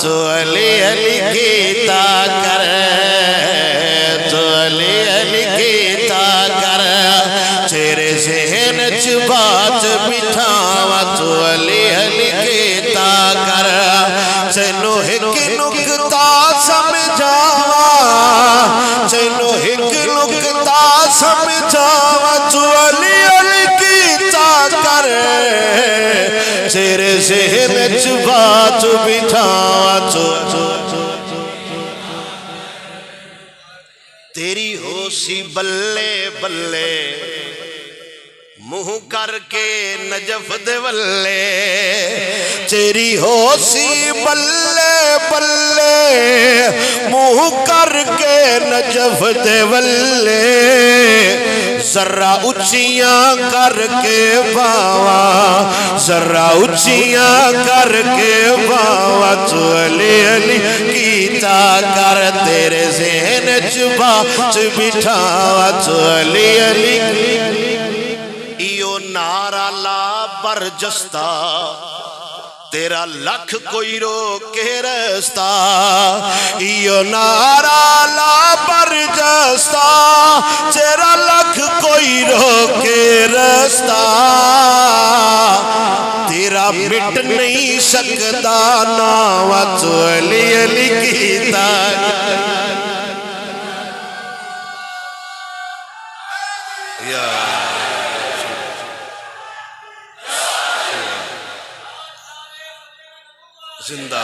تو علی علی کیتا کر تو علی علی کیتا کر تیرے ذہن چ بات بٹھاوا تو علی علی کیتا کر چلو ایک نکتہ سمجھاوا چلو ایک نکتہ سمجھاوا تو علی علی کیتا کر تیرے ذہن چ بات بٹھاوا تو تیری ہو سی بلے بلے منہ کر کے نجف دے ولے تیری ہو سی بلے بلے منہ کر کے نجف دے ولے ذرا اچھیاں کر کے باوا ذرا اچھیاں کر کے باوا تو علی علی کیتا کر تیرے ذہن چ بات بٹھاوا تو علی علی ایو نعرہ لا برجستا تیرا لکھ کوئی روکے رستا ایو نعرہ لا برجستا تیرا لکھ کوئی روکے رستا تیرا مٹ نہیں سکتا ناوا تو علی علی کیتا زندہ